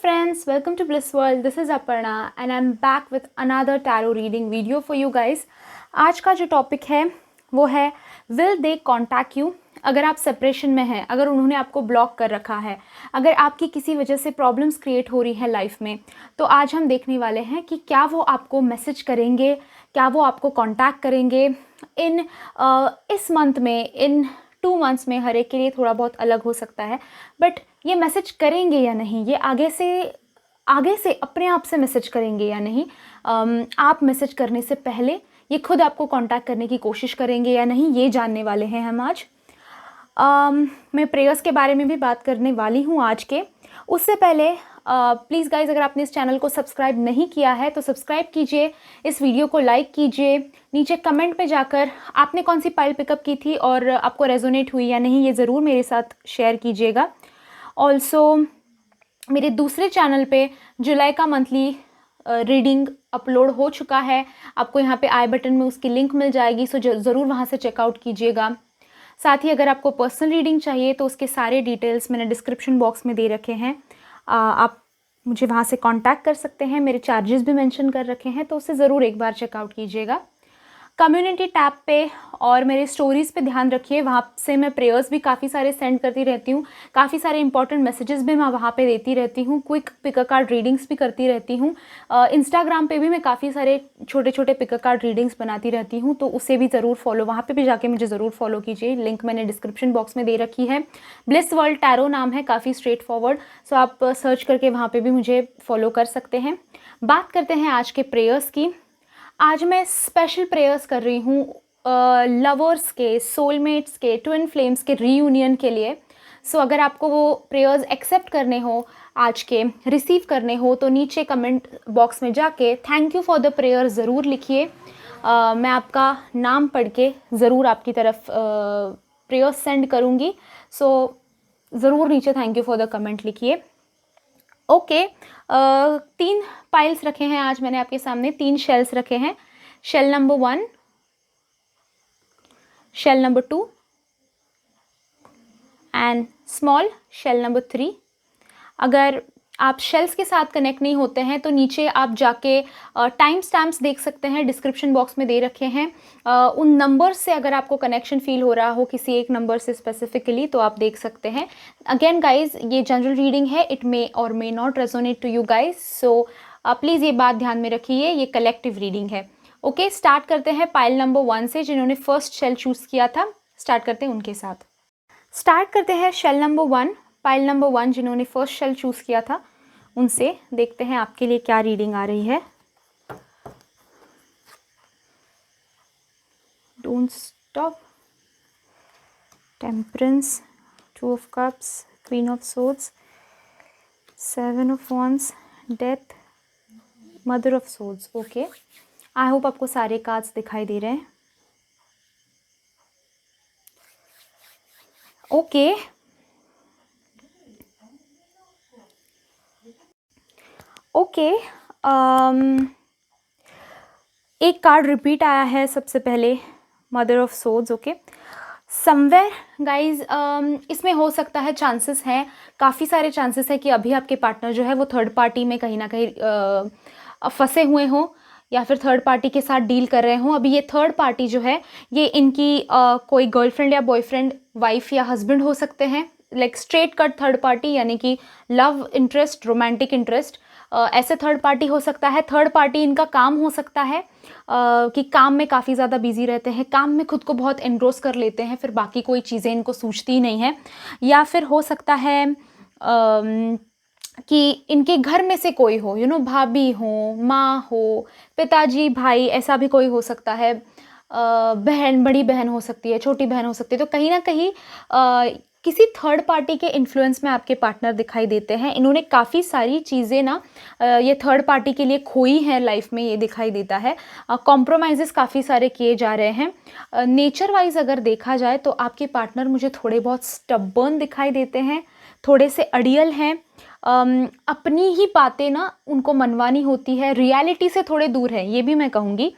friends, welcome to Bliss World. This is Aparna and I'm back with another tarot reading video for you guys. आज का जो topic है वो है Will they contact you? अगर आप सेपरेशन में हैं, अगर उन्होंने आपको ब्लॉक कर रखा है, अगर आपकी किसी वजह से प्रॉब्लम्स क्रिएट हो रही है लाइफ में, तो आज हम देखने वाले हैं कि क्या वो आपको मैसेज करेंगे, क्या वो आपको कांटेक्ट करेंगे इस मंथ में, इन 2 मंथ्स में। हर एक के लिए थोड़ा बहुत अलग हो सकता है, बट ये मैसेज करेंगे या नहीं, ये आगे से अपने आप से मैसेज करेंगे या नहीं, आप मैसेज करने से पहले ये खुद आपको कांटेक्ट करने की कोशिश करेंगे या नहीं, ये जानने वाले हैं हम आज। मैं प्रेयर्स के बारे में भी बात करने वाली हूँ आज के। उससे पहले प्लीज़ गाइज, अगर आपने इस चैनल को सब्सक्राइब नहीं किया है तो सब्सक्राइब कीजिए, इस वीडियो को लाइक कीजिए, नीचे कमेंट पे जाकर आपने कौन सी पाइल पिकअप की थी और आपको रेजोनेट हुई या नहीं, ये ज़रूर मेरे साथ शेयर कीजिएगा। ऑल्सो मेरे दूसरे चैनल पे जुलाई का मंथली रीडिंग अपलोड हो चुका है, आपको यहाँ पे आई बटन में उसकी लिंक मिल जाएगी, सो ज़रूर वहाँ से चेकआउट कीजिएगा। साथ ही अगर आपको पर्सनल रीडिंग चाहिए तो उसके सारे डिटेल्स मैंने डिस्क्रिप्शन बॉक्स में दे रखे हैं, आप मुझे वहाँ से कांटेक्ट कर सकते हैं। मेरे चार्जेस भी मेंशन कर रखे हैं, तो उसे ज़रूर एक बार चेकआउट कीजिएगा। कम्युनिटी टैब पे और मेरे स्टोरीज़ पे ध्यान रखिए, वहाँ से मैं प्रेयर्स भी काफ़ी सारे सेंड करती रहती हूँ, काफ़ी सारे इंपॉर्टेंट मैसेजेस भी मैं वहाँ पे देती रहती हूँ, क्विक पिक कार्ड रीडिंग्स भी करती रहती हूँ। इंस्टाग्राम पे भी मैं काफ़ी सारे छोटे छोटे पिक कार्ड रीडिंग्स बनाती रहती हूँ, तो उसे भी ज़रूर फॉलो, वहाँ पर भी जाके मुझे ज़रूर फॉलो कीजिए। लिंक मैंने डिस्क्रिप्शन बॉक्स में दे रखी है। ब्लिस वर्ल्ड टैरो नाम है, काफ़ी स्ट्रेट फॉरवर्ड, सो आप सर्च करके वहाँ पर भी मुझे फॉलो कर सकते हैं। बात करते हैं आज के प्रेयर्स की। आज मैं स्पेशल प्रेयर्स कर रही हूँ लवर्स के, सोलमेट्स के, ट्विन फ्लेम्स के रीयूनियन के लिए। सो अगर आपको वो प्रेयर्स एक्सेप्ट करने हो, आज के रिसीव करने हो, तो नीचे कमेंट बॉक्स में जाके thank you for the prayer ज़रूर लिखिए। मैं आपका नाम पढ़ के ज़रूर आपकी तरफ प्रेयर्स सेंड करूँगी, सो ज़रूर नीचे thank you for the comment लिखिए। ओके, 3 पाइल्स रखे हैं आज मैंने आपके सामने, 3 शेल्स रखे हैं। Shell number 1, shell number 2 and small shell number 3। अगर आप शेल्स के साथ कनेक्ट नहीं होते हैं तो नीचे आप जाके टाइम स्टैम्प्स देख सकते हैं, डिस्क्रिप्शन बॉक्स में दे रखे हैं। उन नंबर्स से अगर आपको कनेक्शन फील हो रहा हो किसी एक नंबर से स्पेसिफिकली, तो आप देख सकते हैं। अगेन गाइज, ये जनरल रीडिंग है, it may or may not resonate to you guys, so please ये बात ध्यान में रखिए, ये कलेक्टिव रीडिंग है। ओके, स्टार्ट करते हैं पाइल नंबर 1 से, जिन्होंने फर्स्ट शेल चूज़ किया था। स्टार्ट करते हैं उनके साथ। स्टार्ट करते हैं शेल नंबर 1, पाइल नंबर 1, जिन्होंने फर्स्ट शेल चूज़ किया था, उनसे देखते हैं आपके लिए क्या रीडिंग आ रही है। Don't stop, temperance, 2 of cups, queen of swords, 7 of wands, death, mother of swords. Okay, I hope आपको सारे कार्ड्स दिखाई दे रहे हैं। ओके, ओके, एक कार्ड रिपीट आया है सबसे पहले, mother of swords. Okay, somewhere guys, इसमें हो सकता है, चांसेस हैं, काफ़ी सारे चांसेस है कि अभी आपके पार्टनर जो है वो थर्ड पार्टी में कहीं ना कहीं फंसे हुए हों या फिर थर्ड पार्टी के साथ डील कर रहे हों। अभी ये थर्ड पार्टी जो है ये इनकी कोई गर्लफ्रेंड या बॉयफ्रेंड, वाइफ या हस्बैंड हो सकते हैं, like straight cut third party, यानी कि लव इंटरेस्ट, रोमांटिक इंटरेस्ट, ऐसे थर्ड पार्टी हो सकता है। थर्ड पार्टी इनका काम हो सकता है कि काम में काफ़ी ज़्यादा बिजी रहते हैं, काम में खुद को बहुत एनग्रोस कर लेते हैं, फिर बाकी कोई चीज़ें इनको सूझती नहीं है। या फिर हो सकता है कि इनके घर में से कोई हो, भाभी हो, माँ हो, पिताजी, भाई, ऐसा भी कोई हो सकता है, बहन, बड़ी बहन हो सकती है, छोटी बहन हो सकती है। तो कहीं ना कहीं किसी थर्ड पार्टी के इन्फ्लुएंस में आपके पार्टनर दिखाई देते हैं। इन्होंने काफ़ी सारी चीज़ें ना ये थर्ड पार्टी के लिए खोई हैं लाइफ में, ये दिखाई देता है। कॉम्प्रोमाइज़ेस काफ़ी सारे किए जा रहे हैं। नेचर वाइज अगर देखा जाए तो आपके पार्टनर मुझे थोड़े बहुत स्टबर्न दिखाई देते हैं, थोड़े से अड़ियल हैं, अपनी ही बातें ना उनको मनवानी होती है, रियलिटी से थोड़े दूर है, ये भी मैं कहूँगी।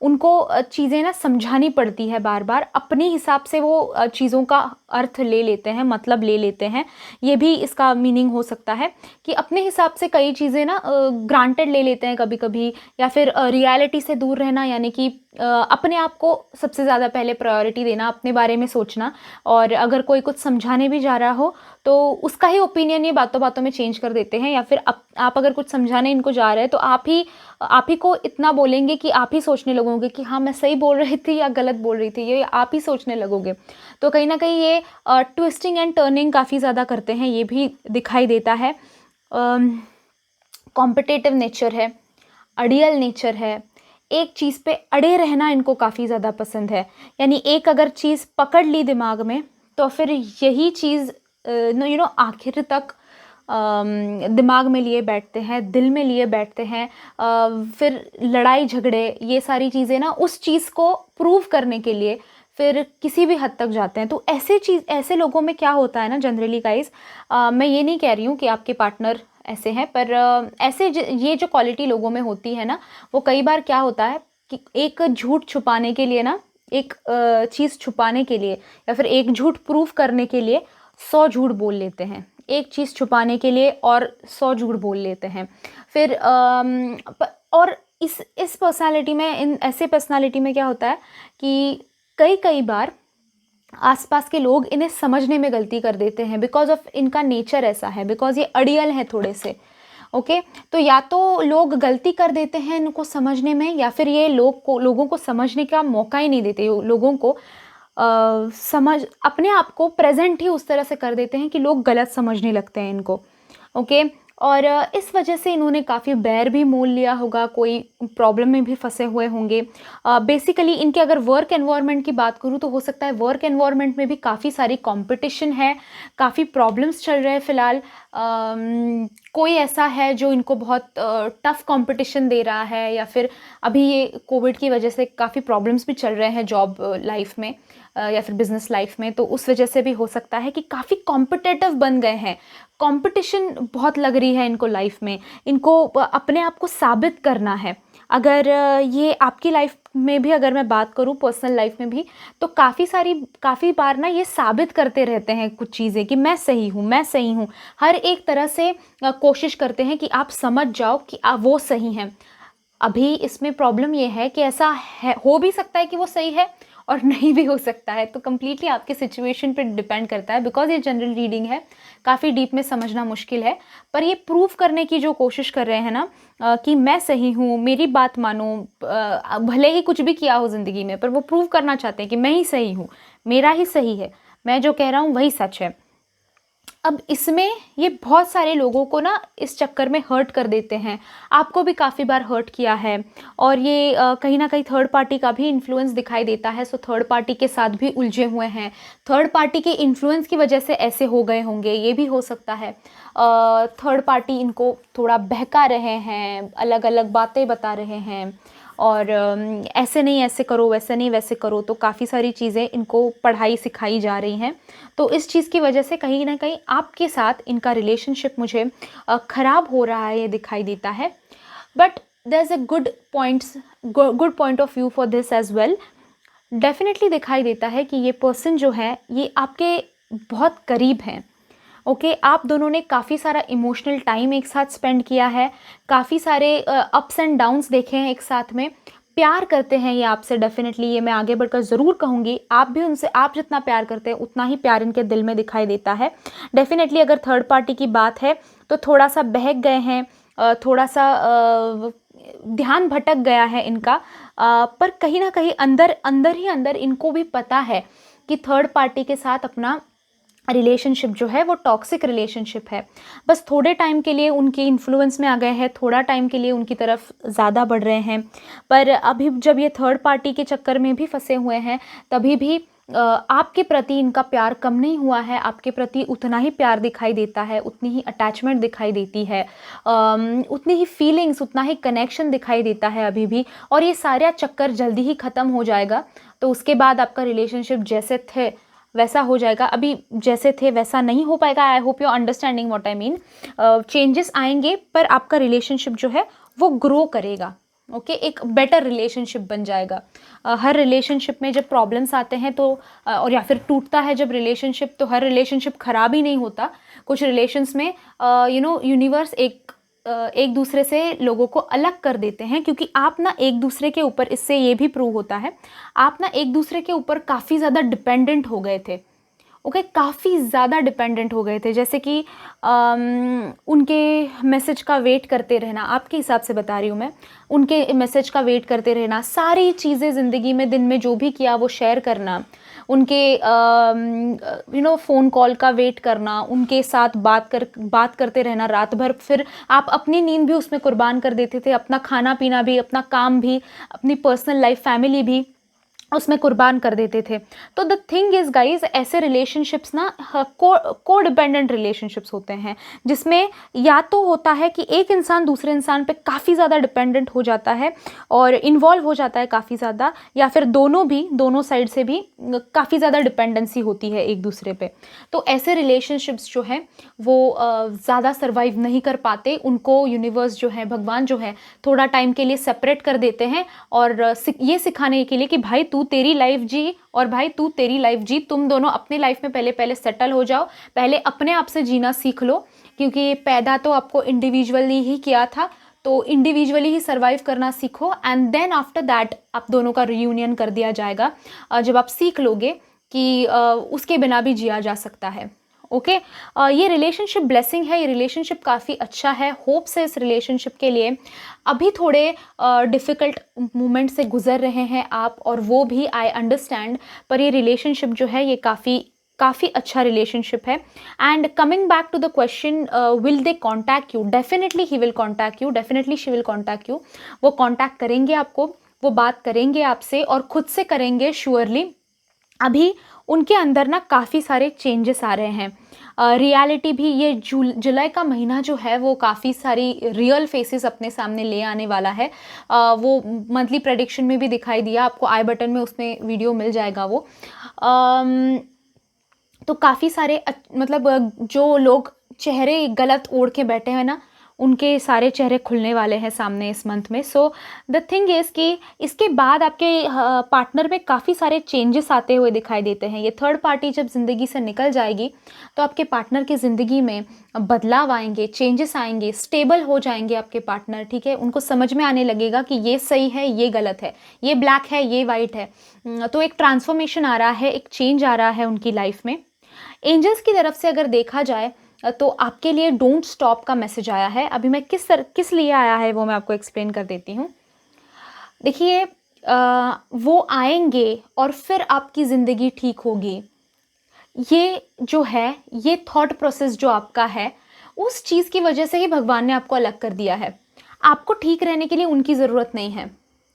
उनको चीज़ें ना समझानी पड़ती है बार बार, अपने हिसाब से वो चीज़ों का अर्थ ले लेते हैं, मतलब ले लेते हैं। ये भी इसका मीनिंग हो सकता है कि अपने हिसाब से कई चीज़ें ना ग्रांटेड ले लेते हैं कभी कभी, या फिर रियलिटी से दूर रहना, यानी कि अपने आप को सबसे ज़्यादा पहले प्रायोरिटी देना, अपने बारे में सोचना। और अगर कोई कुछ समझाने भी जा रहा हो तो उसका ही ओपिनियन ये बातों बातों में चेंज कर देते हैं, या फिर आप अगर कुछ समझाने इनको जा रहे हैं तो आप ही को इतना बोलेंगे कि आप ही सोचने लगोगे कि हाँ मैं सही बोल रही थी या गलत बोल रही थी, ये आप ही सोचने लगोगे। तो कहीं ना कहीं ये ट्विस्टिंग एंड टर्निंग काफ़ी ज़्यादा करते हैं, ये भी दिखाई देता है। कॉम्पिटिटिव नेचर है, अड़ियल नेचर है, एक चीज़ पे अड़े रहना इनको काफ़ी ज़्यादा पसंद है। यानी एक अगर चीज़ पकड़ ली दिमाग में तो फिर यही चीज़ आखिर तक दिमाग में लिए बैठते हैं, दिल में लिए बैठते हैं। फिर लड़ाई झगड़े, ये सारी चीज़ें ना उस चीज़ को प्रूव करने के लिए फिर किसी भी हद तक जाते हैं। तो ऐसे लोगों में क्या होता है ना जनरली गाइस, मैं ये नहीं कह रही हूँ कि आपके पार्टनर ऐसे हैं, पर ये जो क्वालिटी लोगों में होती है ना, वो कई बार क्या होता है कि एक झूठ छुपाने के लिए ना, एक चीज़ छुपाने के लिए या फिर एक झूठ प्रूफ करने के लिए 100 झूठ बोल लेते हैं। एक चीज़ छुपाने के लिए और 100 झूठ बोल लेते हैं। फिर और इस पर्सनालिटी में, इन ऐसे पर्सनालिटी में क्या होता है कि कई बार आसपास के लोग इन्हें समझने में गलती कर देते हैं, बिकॉज ऑफ इनका नेचर ऐसा है, बिकॉज ये अड़ियल है थोड़े से। ओके, तो या तो लोग गलती कर देते हैं इनको समझने में, या फिर ये लोगों को समझने का मौका ही नहीं देते, लोगों को अपने आप को प्रेजेंट ही उस तरह से कर देते हैं कि लोग गलत समझने लगते हैं इनको। ओके, और इस वजह से इन्होंने काफ़ी बैर भी मोल लिया होगा, कोई प्रॉब्लम में भी फंसे हुए होंगे। बेसिकली इनके अगर वर्क एनवायरनमेंट की बात करूँ तो हो सकता है वर्क एनवायरनमेंट में भी काफ़ी सारी कंपटीशन है, काफ़ी प्रॉब्लम्स चल रहे हैं फ़िलहाल। कोई ऐसा है जो इनको बहुत टफ़ कंपटीशन दे रहा है, या फिर अभी ये कोविड की वजह से काफ़ी प्रॉब्लम्स भी चल रहे हैं जॉब लाइफ में या फिर बिजनेस लाइफ में, तो उस वजह से भी हो सकता है कि काफ़ी कॉम्पिटिटिव बन गए हैं। कंपटीशन बहुत लग रही है इनको लाइफ में, इनको अपने आप को साबित करना है। अगर ये आपकी लाइफ में भी अगर मैं बात करूँ, पर्सनल लाइफ में भी, तो काफ़ी बार ना ये साबित करते रहते हैं कुछ चीज़ें कि मैं सही हूँ। हर एक तरह से कोशिश करते हैं कि आप समझ जाओ कि वो सही हैं। अभी इसमें प्रॉब्लम ये है कि ऐसा है, हो भी सकता है कि वो सही है और नहीं भी हो सकता है, तो कम्प्लीटली आपके सिचुएशन पे डिपेंड करता है। बिकॉज ये जनरल रीडिंग है, काफ़ी डीप में समझना मुश्किल है, पर ये प्रूफ करने की जो कोशिश कर रहे हैं ना कि मैं सही हूँ, मेरी बात मानो, भले ही कुछ भी किया हो ज़िंदगी में, पर वो प्रूव करना चाहते हैं कि मैं ही सही हूँ, मेरा ही सही है, मैं जो कह रहा हूँ वही सच है। अब इसमें ये बहुत सारे लोगों को ना इस चक्कर में हर्ट कर देते हैं, आपको भी काफ़ी बार हर्ट किया है, और ये कहीं ना कहीं थर्ड पार्टी का भी इन्फ्लुएंस दिखाई देता है। सो थर्ड पार्टी के साथ भी उलझे हुए हैं, थर्ड पार्टी के इन्फ्लुएंस की वजह से ऐसे हो गए होंगे, ये भी हो सकता है। थर्ड पार्टी इनको थोड़ा बहका रहे हैं, अलग अलग बातें बता रहे हैं, और ऐसे नहीं ऐसे करो, वैसे नहीं वैसे करो, तो काफ़ी सारी चीज़ें इनको पढ़ाई सिखाई जा रही हैं। तो इस चीज़ की वजह से कहीं ना कहीं आपके साथ इनका रिलेशनशिप मुझे ख़राब हो रहा है, ये दिखाई देता है। But there is a good point of view for this as well. Definitely दिखाई देता है कि ये पर्सन जो है ये आपके बहुत करीब हैं। ओके, आप दोनों ने काफ़ी सारा इमोशनल टाइम एक साथ स्पेंड किया है, काफ़ी सारे अप्स एंड डाउन्स देखे हैं एक साथ में, प्यार करते हैं ये आपसे। डेफिनेटली ये मैं आगे बढ़कर ज़रूर कहूँगी, आप भी उनसे, आप जितना प्यार करते हैं उतना ही प्यार इनके दिल में दिखाई देता है। डेफिनेटली अगर थर्ड पार्टी की बात है तो थोड़ा सा बहक गए हैं, थोड़ा सा ध्यान भटक गया है इनका, पर कहीं ना कहीं अंदर इनको भी पता है कि थर्ड पार्टी के साथ अपना रिलेशनशिप जो है वो टॉक्सिक रिलेशनशिप है। बस थोड़े टाइम के लिए उनके इन्फ्लुएंस में आ गए हैं, थोड़ा टाइम के लिए उनकी तरफ ज़्यादा बढ़ रहे हैं, पर अभी जब ये थर्ड पार्टी के चक्कर में भी फंसे हुए हैं, तभी भी आपके प्रति इनका प्यार कम नहीं हुआ है, आपके प्रति उतना ही प्यार दिखाई देता है, उतनी ही अटैचमेंट दिखाई देती है, उतनी ही फीलिंग्स, उतना ही कनेक्शन दिखाई देता है अभी भी। और ये सारा चक्कर जल्दी ही ख़त्म हो जाएगा, तो उसके बाद आपका रिलेशनशिप जैसे थे वैसा हो जाएगा। अभी जैसे थे वैसा नहीं हो पाएगा। I hope you understanding what I mean. Changes आएंगे, पर आपका रिलेशनशिप जो है वो ग्रो करेगा। ओके एक बेटर रिलेशनशिप बन जाएगा। हर रिलेशनशिप में जब प्रॉब्लम्स आते हैं तो और या फिर टूटता है जब रिलेशनशिप, तो हर रिलेशनशिप ख़राब ही नहीं होता। कुछ रिलेशंस में यूनिवर्स एक दूसरे से लोगों को अलग कर देते हैं, क्योंकि आप ना एक दूसरे के ऊपर, इससे ये भी प्रूव होता है, आप ना एक दूसरे के ऊपर काफ़ी ज़्यादा डिपेंडेंट हो गए थे। ओके काफ़ी ज़्यादा डिपेंडेंट हो गए थे, जैसे कि उनके मैसेज का वेट करते रहना, आपके हिसाब से बता रही हूँ मैं, उनके मैसेज का वेट करते रहना, सारी चीज़ें ज़िंदगी में दिन में जो भी किया वो शेयर करना, उनके फ़ोन कॉल का वेट करना, उनके साथ बात करते रहना रात भर, फिर आप अपनी नींद भी उसमें कुर्बान कर देते थे, अपना खाना पीना भी, अपना काम भी, अपनी पर्सनल लाइफ फैमिली भी उसमें कुर्बान कर देते थे। तो द थिंग इज़ गाइज, ऐसे रिलेशनशिप्स ना को डिपेंडेंट रिलेशनशिप्स होते हैं, जिसमें या तो होता है कि एक इंसान दूसरे इंसान पे काफ़ी ज़्यादा डिपेंडेंट हो जाता है और इन्वॉल्व हो जाता है काफ़ी ज़्यादा, या फिर दोनों साइड से भी काफ़ी ज़्यादा डिपेंडेंसी होती है एक दूसरे पे। तो ऐसे रिलेशनशिप्स जो हैं वो ज़्यादा सर्वाइव नहीं कर पाते, उनको यूनिवर्स जो है, भगवान जो है, थोड़ा टाइम के लिए सेपरेट कर देते हैं और ये सिखाने के लिए कि भाई तू तेरी लाइफ जी और भाई तू तेरी लाइफ जी, तुम दोनों अपने लाइफ में पहले सेटल हो जाओ, पहले अपने आप से जीना सीख लो, क्योंकि पैदा तो आपको इंडिविजुअली ही किया था, तो इंडिविजुअली ही सर्वाइव करना सीखो, एंड देन आफ्टर दैट आप दोनों का रियूनियन कर दिया जाएगा, जब आप सीख लोगे कि उसके बिना भी जिया जा सकता है। ओके ये रिलेशनशिप ब्लेसिंग है, ये रिलेशनशिप काफ़ी अच्छा है। होप्स है इस रिलेशनशिप के लिए। अभी थोड़े डिफ़िकल्ट मोमेंट से गुज़र रहे हैं आप, और वो भी आई अंडरस्टैंड, पर ये रिलेशनशिप जो है ये काफ़ी अच्छा रिलेशनशिप है। And coming back to the question, will they contact you? Definitely ही will contact you, definitely she will contact you. वो कॉन्टैक्ट करेंगे आपको, वो बात करेंगे आपसे और खुद से करेंगे श्योरली। अभी उनके अंदर ना काफ़ी सारे चेंजेस आ रहे हैं। रियलिटी भी, ये जुलाई का महीना जो है वो काफ़ी सारी रियल फेसेस अपने सामने ले आने वाला है। वो मंथली प्रेडिक्शन में भी दिखाई दिया आपको, आई बटन में उसमें वीडियो मिल जाएगा वो। तो काफ़ी सारे मतलब जो लोग चेहरे गलत ओढ़ के बैठे हैं ना, उनके सारे चेहरे खुलने वाले हैं सामने इस मंथ में। सो द थिंग इज़ कि इसके बाद आपके पार्टनर में काफ़ी सारे चेंजेस आते हुए दिखाई देते हैं। ये थर्ड पार्टी जब ज़िंदगी से निकल जाएगी तो आपके पार्टनर की ज़िंदगी में बदलाव आएंगे, चेंजेस आएंगे, स्टेबल हो जाएंगे आपके पार्टनर, ठीक है। उनको समझ में आने लगेगा कि ये सही है, ये गलत है, ये ब्लैक है, ये वाइट है। तो एक ट्रांसफॉर्मेशन आ रहा है, एक चेंज आ रहा है उनकी लाइफ में। एंजल्स की तरफ से अगर देखा जाए तो आपके लिए डोंट स्टॉप का मैसेज आया है। अभी मैं किस लिए आया है वो मैं आपको एक्सप्लेन कर देती हूँ। देखिए वो आएंगे और फिर आपकी ज़िंदगी ठीक होगी। ये जो है, ये थॉट प्रोसेस जो आपका है, उस चीज़ की वजह से ही भगवान ने आपको अलग कर दिया है। आपको ठीक रहने के लिए उनकी ज़रूरत नहीं है।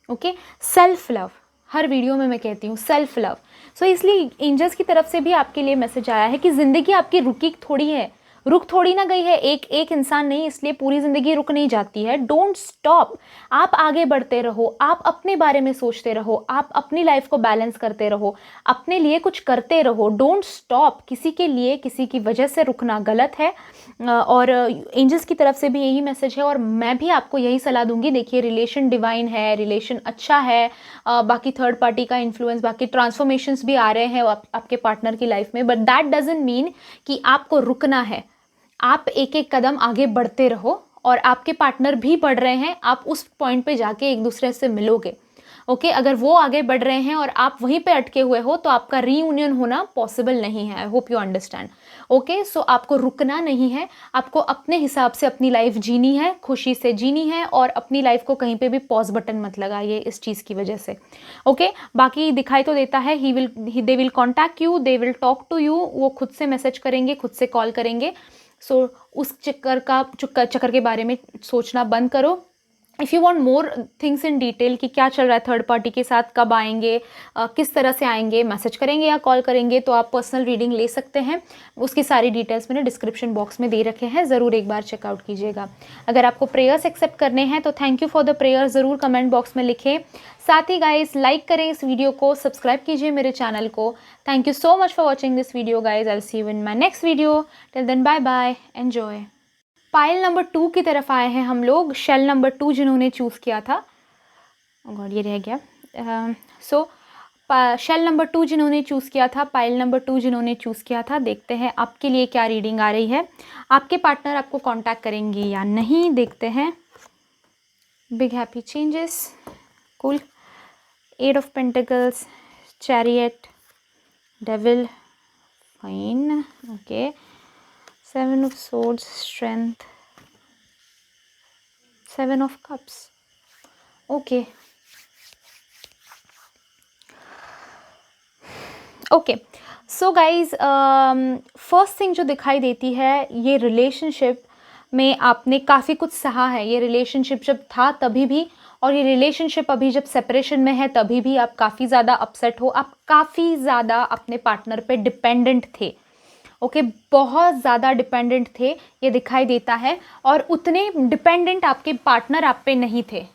ओके सेल्फ लव, हर वीडियो में मैं कहती हूँ सेल्फ लव। सो इसलिए एंजल्स की तरफ से भी आपके लिए मैसेज आया है कि ज़िंदगी आपकी रुकी थोड़ी है, रुक थोड़ी ना गई है। एक इंसान नहीं, इसलिए पूरी ज़िंदगी रुक नहीं जाती है। डोंट स्टॉप, आप आगे बढ़ते रहो, आप अपने बारे में सोचते रहो, आप अपनी लाइफ को बैलेंस करते रहो, अपने लिए कुछ करते रहो। डोंट स्टॉप, किसी के लिए किसी की वजह से रुकना गलत है। और एंजल्स की तरफ से भी यही मैसेज है और मैं भी आपको यही सलाह दूंगी। देखिए रिलेशन डिवाइन है, रिलेशन अच्छा है, बाकी थर्ड पार्टी का इन्फ्लुएंस, बाकी ट्रांसफॉर्मेशंस भी आ रहे हैं आपके पार्टनर की लाइफ में, बट दैट डजंट मीन कि आपको रुकना है। आप एक एक कदम आगे बढ़ते रहो और आपके पार्टनर भी बढ़ रहे हैं, आप उस पॉइंट पे जाके एक दूसरे से मिलोगे। ओके अगर वो आगे बढ़ रहे हैं और आप वहीं पे अटके हुए हो तो आपका रीयूनियन होना पॉसिबल नहीं है। I hope you understand. Okay so आपको रुकना नहीं है, आपको अपने हिसाब से अपनी लाइफ जीनी है, खुशी से जीनी है, और अपनी लाइफ को कहीं पे भी पॉज बटन मत लगाइए इस चीज़ की वजह से। ओके बाकी दिखाई तो देता है they will contact you, they will talk to you, वो खुद से मैसेज करेंगे, खुद से कॉल करेंगे। सो उस चक्कर के बारे में सोचना बंद करो। If you want more things in detail कि क्या चल रहा है थर्ड पार्टी के साथ, कब आएंगे, किस तरह से आएंगे, मैसेज करेंगे या कॉल करेंगे, तो आप पर्सनल रीडिंग ले सकते हैं। उसकी सारी डिटेल्स मैंने डिस्क्रिप्शन बॉक्स में दे रखे हैं, ज़रूर एक बार चेकआउट कीजिएगा। अगर आपको प्रेयर्स एक्सेप्ट करने हैं तो thank you for the prayer, ज़रूर कमेंट बॉक्स में लिखें। साथ ही गाइस लाइक करें इस वीडियो को, सब्सक्राइब कीजिए मेरे चैनल को। Thank you so much for watching this video guys. I will see you in my next video. Till then bye bye, enjoy. Pile number 2 की तरफ आए हैं हम लोग, शेल नंबर 2 जिन्होंने चूज़ किया था। गॉड ये रह गया। सो शेल नंबर 2 जिन्होंने चूज़ किया था, पाइल नंबर 2 जिन्होंने चूज़ किया था, देखते हैं आपके लिए क्या रीडिंग आ रही है। आपके पार्टनर आपको कांटेक्ट करेंगे या नहीं, देखते हैं। Big happy changes, cool, 8 of pentacles, chariot, devil, fine, okay, 7 of swords, strength, 7 of cups, okay okay. So guys, first thing जो दिखाई देती है, ये रिलेशनशिप में आपने काफ़ी कुछ सहा है। ये रिलेशनशिप जब था तभी भी, और ये रिलेशनशिप अभी जब सेपरेशन में है तभी भी आप काफ़ी ज़्यादा अपसेट हो, आप काफ़ी ज़्यादा अपने पार्टनर पे डिपेंडेंट थे। ओके बहुत ज़्यादा डिपेंडेंट थे, ये दिखाई देता है। और उतने डिपेंडेंट आपके पार्टनर आप पे नहीं थे,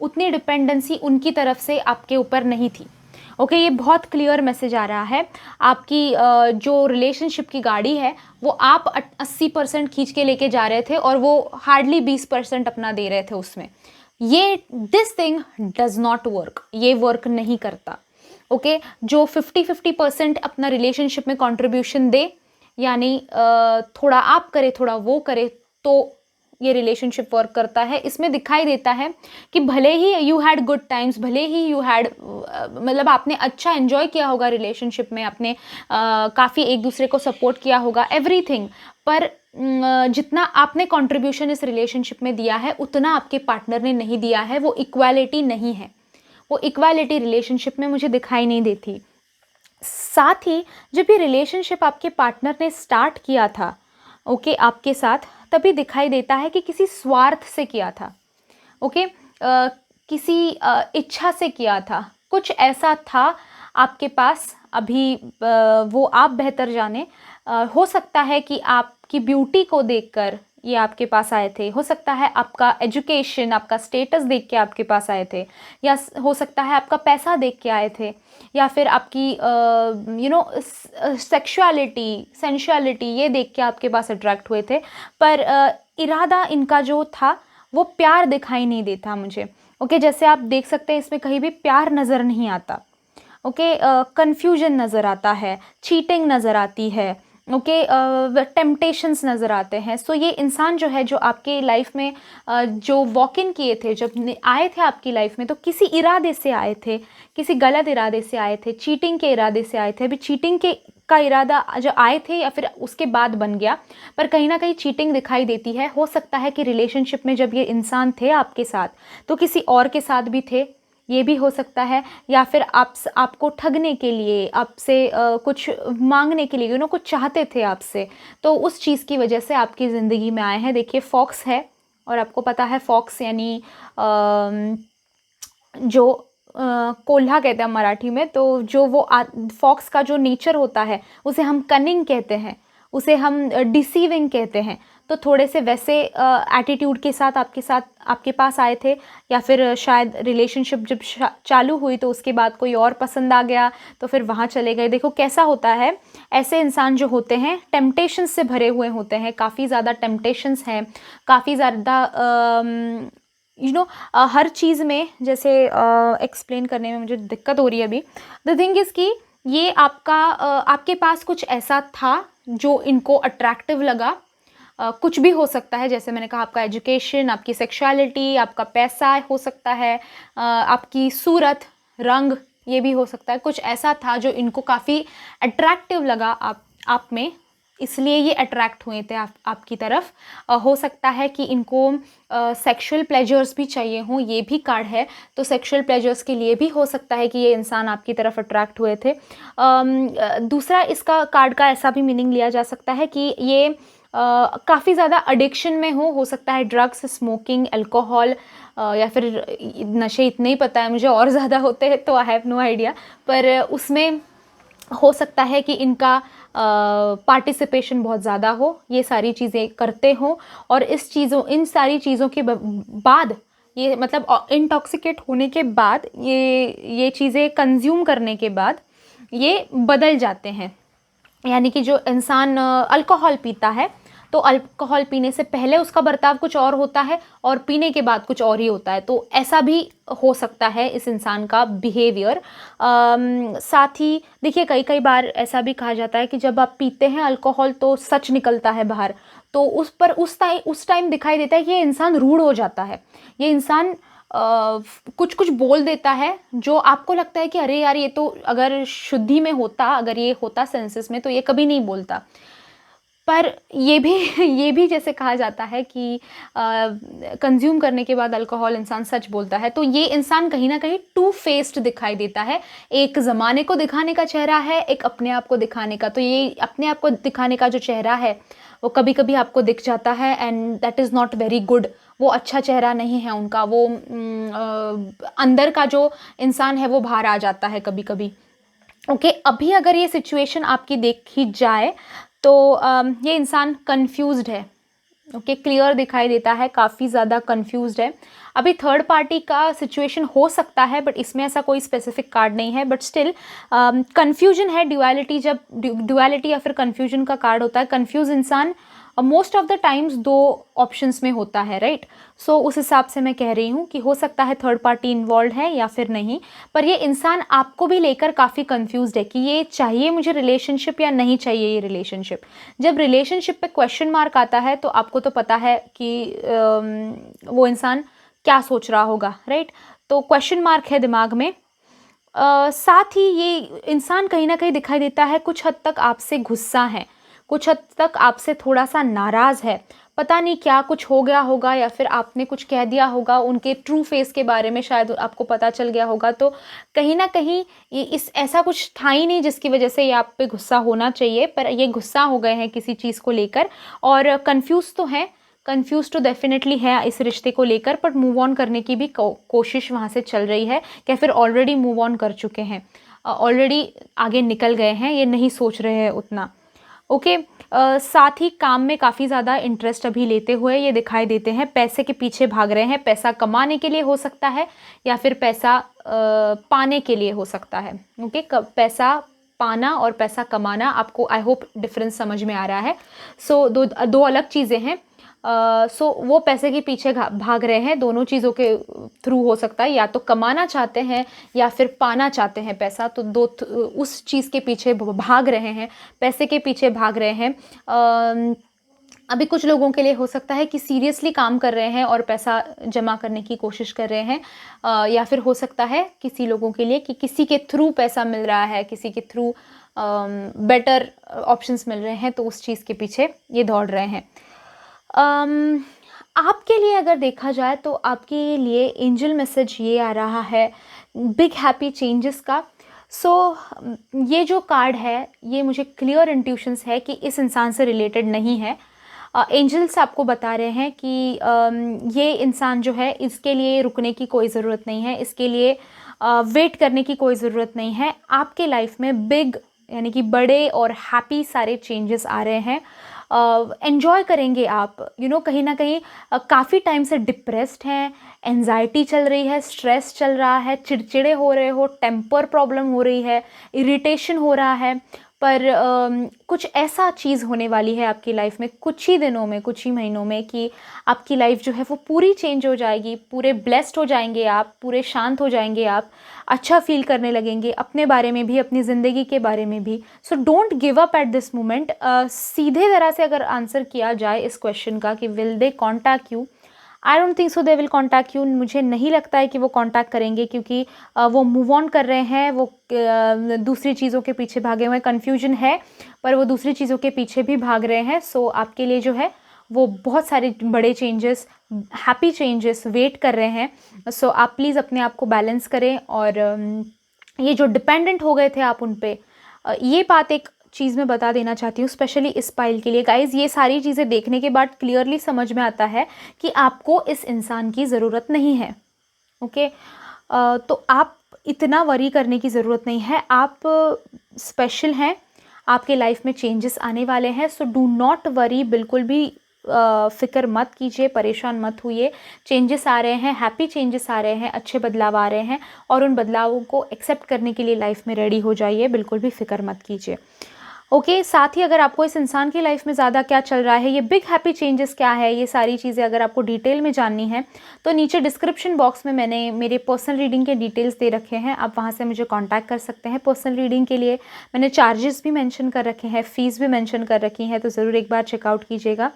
उतनी डिपेंडेंसी उनकी तरफ से आपके ऊपर नहीं थी। ओके ये बहुत क्लियर मैसेज आ रहा है। आपकी जो रिलेशनशिप की गाड़ी है वो आप 80% खींच के लेके जा रहे थे और वो हार्डली 20% अपना दे रहे थे उसमें। ये this thing does not work, ये वर्क नहीं करता। ओके जो 50-50% अपना रिलेशनशिप में कंट्रीब्यूशन दे, यानी थोड़ा आप करे थोड़ा वो करे, तो ये रिलेशनशिप वर्क करता है। इसमें दिखाई देता है कि भले ही यू हैड गुड टाइम्स, भले ही यू हैड मतलब आपने अच्छा एंजॉय किया होगा रिलेशनशिप में, आपने काफ़ी एक दूसरे को सपोर्ट किया होगा, एवरीथिंग, पर जितना आपने कंट्रीब्यूशन इस रिलेशनशिप में दिया है उतना आपके पार्टनर ने नहीं दिया है। वो इक्वालिटी नहीं है, वो इक्वालिटी रिलेशनशिप में मुझे दिखाई नहीं देती। साथ ही जब ये रिलेशनशिप आपके पार्टनर ने स्टार्ट किया था ओके आपके साथ, तभी दिखाई देता है कि किसी स्वार्थ से किया था। ओके किसी इच्छा से किया था, कुछ ऐसा था आपके पास। अभी वो आप बेहतर जाने। हो सकता है कि आपकी ब्यूटी को देखकर ये आपके पास आए थे, हो सकता है आपका एजुकेशन, आपका स्टेटस देख के आपके पास आए थे, या हो सकता है आपका पैसा देख के आए थे, या फिर आपकी सेक्सुअलिटी, सेंशुअलिटी ये देख के आपके पास अट्रैक्ट हुए थे। पर इरादा इनका जो था वो प्यार दिखाई नहीं देता मुझे। ओके जैसे आप देख सकते हैं इसमें कहीं भी प्यार नज़र नहीं आता। ओके कन्फ्यूजन नज़र आता है, चीटिंग नज़र आती है, ओके टेम्पटेशंस नज़र आते हैं। सो ये इंसान जो है, जो आपके लाइफ में जो वॉक इन किए थे, जब आए थे आपकी लाइफ में, तो किसी इरादे से आए थे, किसी गलत इरादे से आए थे, चीटिंग के इरादे से आए थे। अभी चीटिंग का इरादा जो आए थे या फिर उसके बाद बन गया, पर कहीं ना कहीं चीटिंग दिखाई देती है। हो सकता है कि रिलेशनशिप में जब ये इंसान थे आपके साथ तो किसी और के साथ भी थे, ये भी हो सकता है। या फिर आपको ठगने के लिए, आपसे कुछ मांगने के लिए, कुछ चाहते थे आपसे, तो उस चीज़ की वजह से आपकी ज़िंदगी में आए हैं। देखिए फॉक्स है, और आपको पता है फॉक्स यानी जो कोल्हा कहते हैं मराठी में, तो जो वो फॉक्स का जो नेचर होता है उसे हम कनिंग कहते हैं, उसे हम डिसीविंग कहते हैं। तो थोड़े से वैसे एटीट्यूड के साथ आपके पास आए थे, या फिर शायद रिलेशनशिप जब चालू हुई तो उसके बाद कोई और पसंद आ गया तो फिर वहाँ चले गए। देखो कैसा होता है, ऐसे इंसान जो होते हैं टेम्पटेशंस से भरे हुए होते हैं, काफ़ी ज़्यादा टेम्पटेशंस हैं, काफ़ी ज़्यादा हर चीज़ में, जैसे एक्सप्लेन करने में मुझे दिक्कत हो रही है अभी। द थिंग इज़ कि ये आपके पास कुछ ऐसा था जो इनको अट्रैक्टिव लगा। कुछ भी हो सकता है, जैसे मैंने कहा आपका एजुकेशन, आपकी सेक्सुअलिटी, आपका पैसा हो सकता है, आपकी सूरत, रंग, ये भी हो सकता है। कुछ ऐसा था जो इनको काफ़ी अट्रैक्टिव लगा आप में, इसलिए ये अट्रैक्ट हुए थे आपकी तरफ। हो सकता है कि इनको सेक्सुअल प्लेजर्स भी चाहिए हों, ये भी कार्ड है, तो सेक्सुअल प्लेजर्स के लिए भी हो सकता है कि ये इंसान आपकी तरफ अट्रैक्ट हुए थे। दूसरा इसका कार्ड का ऐसा भी मीनिंग लिया जा सकता है कि ये काफ़ी ज़्यादा एडिक्शन में हो सकता है, ड्रग्स, स्मोकिंग, अल्कोहल, या फिर नशे, इतने ही पता है मुझे, और ज़्यादा होते हैं तो आई हैव नो आइडिया। पर उसमें हो सकता है कि इनका पार्टिसिपेशन बहुत ज़्यादा हो, ये सारी चीज़ें करते हो, और इन सारी चीज़ों के बाद, ये मतलब इंटॉक्सिकेट होने के बाद, ये चीज़ें कंज्यूम करने के बाद ये बदल जाते हैं। यानी कि जो इंसान अल्कोहल पीता है तो अल्कोहल पीने से पहले उसका बर्ताव कुछ और होता है और पीने के बाद कुछ और ही होता है। तो ऐसा भी हो सकता है इस इंसान का बिहेवियर। साथ ही देखिए, कई कई बार ऐसा भी कहा जाता है कि जब आप पीते हैं अल्कोहल तो सच निकलता है बाहर। तो उस टाइम दिखाई देता है कि ये इंसान रूड हो जाता है, ये इंसान कुछ कुछ बोल देता है जो आपको लगता है कि अरे यार, ये तो अगर शुद्धि में होता, अगर ये होता सेंसेस में, तो ये कभी नहीं बोलता। पर ये भी ये भी जैसे कहा जाता है कि कंज्यूम करने के बाद अल्कोहल इंसान सच बोलता है। तो ये इंसान कहीं ना कहीं टू फेस्ड दिखाई देता है। एक ज़माने को दिखाने का चेहरा है, एक अपने आप को दिखाने का। तो ये अपने आप को दिखाने का जो चेहरा है वो कभी कभी आपको दिख जाता है, and that is not very good. वो अच्छा चेहरा नहीं है उनका। वो अंदर का जो इंसान है वो बाहर आ जाता है कभी कभी। ओके, अभी अगर ये सिचुएशन आपकी देखी जाए तो ये इंसान कंफ्यूज्ड है। ओके, क्लियर दिखाई देता है, काफ़ी ज़्यादा कंफ्यूज्ड है। अभी थर्ड पार्टी का सिचुएशन हो सकता है, बट इसमें ऐसा कोई स्पेसिफिक कार्ड नहीं है। बट स्टिल कंफ्यूजन है। ड्युअलिटी, जब ड्युअलिटी या फिर कंफ्यूजन का कार्ड होता है, कंफ्यूज इंसान मोस्ट ऑफ द टाइम्स दो ऑप्शंस में होता है, राइट। सो उस हिसाब से मैं कह रही हूँ कि हो सकता है थर्ड पार्टी इन्वॉल्व है या फिर नहीं। पर ये इंसान आपको भी लेकर काफ़ी कंफ्यूज्ड है कि ये चाहिए मुझे रिलेशनशिप या नहीं चाहिए ये रिलेशनशिप। जब रिलेशनशिप पे क्वेश्चन मार्क आता है तो आपको तो पता है कि वो इंसान क्या सोच रहा होगा, राइट। तो क्वेश्चन मार्क है दिमाग में। साथ ही ये इंसान कहीं ना कहीं दिखाई देता है कुछ हद तक आपसे गुस्सा है, कुछ हद तक आपसे थोड़ा सा नाराज़ है। पता नहीं क्या कुछ हो गया होगा या फिर आपने कुछ कह दिया होगा, उनके ट्रू फेस के बारे में शायद आपको पता चल गया होगा। तो कहीं ना कहीं इस ऐसा कुछ था ही नहीं जिसकी वजह से ये आप पे गुस्सा होना चाहिए, पर ये गुस्सा हो गए हैं किसी चीज़ को लेकर। और कंफ्यूज तो हैं, कंफ्यूज तो डेफिनेटली है इस रिश्ते को लेकर, बट मूव ऑन करने की भी कोशिश वहाँ से चल रही है, या फिर ऑलरेडी मूव ऑन कर चुके हैं, ऑलरेडी आगे निकल गए हैं, ये नहीं सोच रहे हैं उतना। ओके, साथ ही काम में काफ़ी ज़्यादा इंटरेस्ट अभी लेते हुए ये दिखाई देते हैं। पैसे के पीछे भाग रहे हैं, पैसा कमाने के लिए हो सकता है या फिर पैसा पाने के लिए हो सकता है। ओके, पैसा पाना और पैसा कमाना, आपको आई होप डिफरेंस समझ में आ रहा है। सो दो अलग चीज़ें हैं। सो वो पैसे के पीछे भाग रहे हैं, दोनों चीज़ों के थ्रू हो सकता है, या तो कमाना चाहते हैं या फिर पाना चाहते हैं पैसा। तो उस चीज़ के पीछे भाग रहे हैं, पैसे के पीछे भाग रहे हैं। अभी कुछ लोगों के लिए हो सकता है कि सीरियसली काम कर रहे हैं और पैसा जमा करने की कोशिश कर रहे हैं, या फिर हो सकता है किसी लोगों के लिए कि किसी के थ्रू पैसा मिल रहा है, किसी के थ्रू बेटर ऑप्शंस मिल रहे हैं, तो उस चीज़ के पीछे ये दौड़ रहे हैं। आपके लिए अगर देखा जाए तो आपके लिए एंजल मैसेज ये आ रहा है बिग हैप्पी चेंजेस का। ये जो कार्ड है ये मुझे क्लियर इंट्यूशंस है कि इस इंसान से रिलेटेड नहीं है। एंजल्स आपको बता रहे हैं कि ये इंसान जो है, इसके लिए रुकने की कोई ज़रूरत नहीं है, इसके लिए वेट करने की कोई ज़रूरत नहीं है। आपके लाइफ में बिग यानी कि बड़े और हैप्पी सारे चेंजेस आ रहे हैं। एन्जॉय करेंगे आप, कहीं ना कहीं काफ़ी टाइम से डिप्रेस्ड हैं, एंजाइटी चल रही है, स्ट्रेस चल रहा है, चिड़चिड़े हो रहे हो, टेम्पर प्रॉब्लम हो रही है, इरिटेशन हो रहा है। पर कुछ ऐसा चीज़ होने वाली है आपकी लाइफ में कुछ ही दिनों में, कुछ ही महीनों में, कि आपकी लाइफ जो है वो पूरी चेंज हो जाएगी, पूरे ब्लेस्ड हो जाएंगे आप, पूरे शांत हो जाएंगे आप, अच्छा फील करने लगेंगे अपने बारे में भी, अपनी ज़िंदगी के बारे में भी। So don't give up at this moment. सीधे तरह से अगर आंसर किया जाए इस क्वेश्चन का कि will they contact you, I don't think so they will contact you. मुझे नहीं लगता है कि वो कॉन्टैक्ट करेंगे, क्योंकि वो मूव ऑन कर रहे हैं, वो दूसरी चीज़ों के पीछे भागे हुए हैं। कन्फ्यूजन है पर वो दूसरी चीज़ों के पीछे भी भाग रहे हैं। सो आपके लिए जो है वो बहुत सारे बड़े चेंजेस, हैप्पी चेंजेस वेट कर रहे हैं। सो आप प्लीज़ अपने आप को बैलेंस करें, और ये जो डिपेंडेंट हो गए थे आप उन पे, ये बात एक चीज़ मैं बता देना चाहती हूँ स्पेशली इस पाइल के लिए। गाइज़, ये सारी चीज़ें देखने के बाद क्लियरली समझ में आता है कि आपको इस इंसान की ज़रूरत नहीं है। ओके, तो आप इतना वरी करने की ज़रूरत नहीं है। आप स्पेशल हैं, आपके लाइफ में चेंजेस आने वाले हैं। सो डू नॉट वरी, बिल्कुल भी फ़िक्र मत कीजिए, परेशान मत होइए। चेंजेस आ रहे हैं, हैप्पी चेंजेस आ रहे हैं, अच्छे बदलाव आ रहे हैं, और उन बदलावों को एक्सेप्ट करने के लिए लाइफ में रेडी हो जाइए, बिल्कुल भी फ़िक्र मत कीजिए। ओके साथ ही अगर आपको इस इंसान की लाइफ में ज़्यादा क्या चल रहा है, ये बिग हैप्पी चेंजेस क्या है, ये सारी चीज़ें अगर आपको डिटेल में जाननी है तो नीचे डिस्क्रिप्शन बॉक्स में मैंने मेरे पर्सनल रीडिंग के डिटेल्स दे रखे हैं, आप वहाँ से मुझे कांटेक्ट कर सकते हैं। पर्सनल रीडिंग के लिए मैंने चार्जेस भी मेंशन कर रखे हैं, फ़ीस भी मेंशन कर रखी है, तो ज़रूर एक बार चेकआउट कीजिएगा।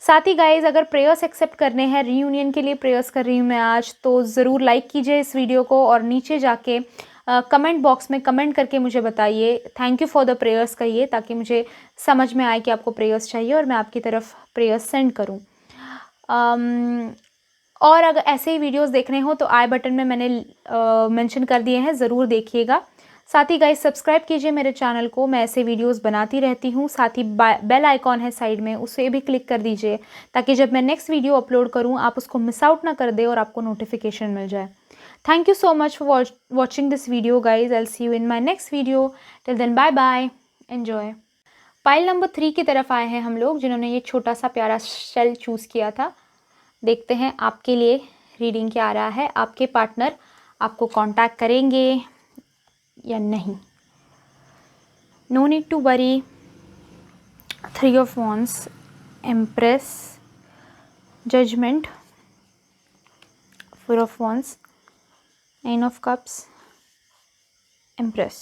साथ ही गाइज़ अगर प्रेयर्स एक्सेप्ट करने हैं, रीयूनियन के लिए प्रेयर्स कर रही हूँ मैं आज, तो ज़रूर लाइक कीजिए इस वीडियो को और नीचे जाके कमेंट बॉक्स में कमेंट करके मुझे बताइए thank you for the prayers कहिए, ताकि मुझे समझ में आए कि आपको प्रेयर्स चाहिए और मैं आपकी तरफ प्रेयर्स सेंड करूँ। और अगर ऐसे ही वीडियोस देखने हो तो आई बटन में मैंने मेंशन कर दिए हैं, ज़रूर देखिएगा। साथ ही गाइस सब्सक्राइब कीजिए मेरे चैनल को, मैं ऐसे वीडियोस बनाती रहती हूँ। साथ ही बेल आइकॉन है साइड में, उसे भी क्लिक कर दीजिए ताकि जब मैं नेक्स्ट वीडियो अपलोड करूँ आप उसको मिस आउट ना कर दे और आपको नोटिफिकेशन मिल जाए। Thank you so much for watching this video guys. I'll see you in my next video. Till then bye bye. Enjoy. Pile number 3 की तरफ आए हैं हम लोग, जिन्होंने ये छोटा सा प्यारा शेल चूज़ किया था। देखते हैं आपके लिए रीडिंग क्या आ रहा है, आपके पार्टनर आपको कांटेक्ट करेंगे या नहीं। No need to worry. 3 of wands, empress, judgement, 4 of wands, 9 of cups, Empress.